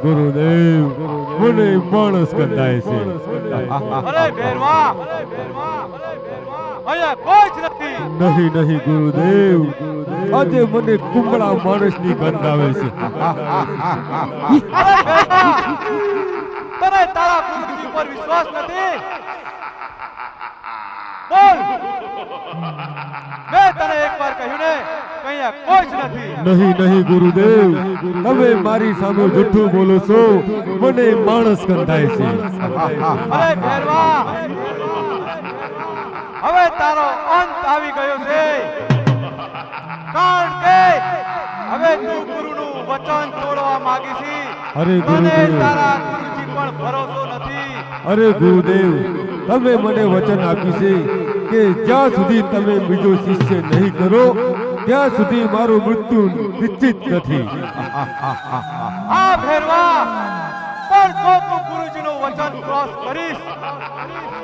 ગુરુદેવ મને માણસ કંધાય છે. અરે ભેરવા અહીંયા કોઈ જ નથી. નહીં નહીં ગુરુદેવ, આજે મને કુંબળા માણસની ગંધ આવે છે. અરે ભેરવા, તને તારા ગુરુજી પર વિશ્વાસ નથી? બોલ, મેં તને એકવાર કહ્યું ને કે અહીંયા કોઈ જ નથી. નહીં નહીં ગુરુદેવ, તમે મારી સામે જૂઠું બોલો છો. મને માણસ કંધાય છે. અરે ભેરવા, હવે તારો અંત આવી ગયો છે. કારણ કે હવે તું ગુરુનું વચન તોડવા માંગી છે. અરે તને ગુરુદેવ, તારા ગુરુજી પર ભરોસો નથી. અરે ગુરુદેવ, તમે મને વચન આપ્યું છે કે જ્યાં સુધી તમે બીજો શિષ્ય નહીં કરો ત્યાં સુધી મારું મૃત્યુ નિશ્ચિત નથી. આ ભેરવા, પણ જો તું ગુરુજીનું વચન ક્રોસ કરીશ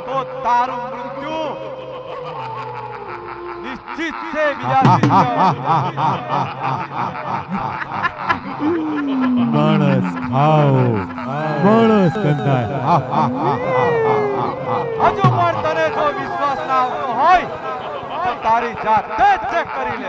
તો તારું મૃત્યુ નિશ્ચિત છે. બીજા માણસ ખાઓ, માણસ કંધાય. હજુ પણ તને જો વિશ્વાસ ના આવતો હોય તો તારી જાતે જ ચેક કરી લે.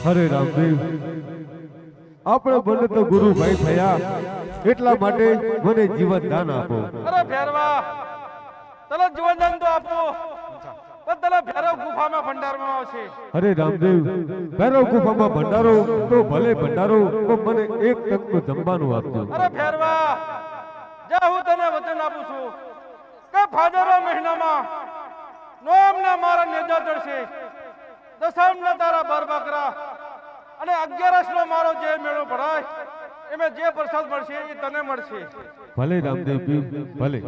હરે રામદેવ, આપણે બંને તો ગુરુ ભાઈ થયા, એટલા માટે મને જીવન દાન આપો. અરે ભેરવા, તને જીવન દાન તો આપો, પણ તને ભેરવ ગુફામાં ભંડારમાં આવશે. અરે રામદેવ, ભૈરવ ગુફામાં ભંડારો તો ભલે ભંડારો, પણ મને એક ટકનું જમવાનું આપજો. અરે ભેરવા, જા હું તને વચન આપું છું કે ભાદરવા મહિનામાં નોમના મારા નેજા ચડશે, દસમના તારા બાર બકરા અને 11 નો મારો જે મેળો ભરાય એમાં જે પ્રસાદ મળશે એ તને મળશે. ભલે રામદેવ પીર, ભલે.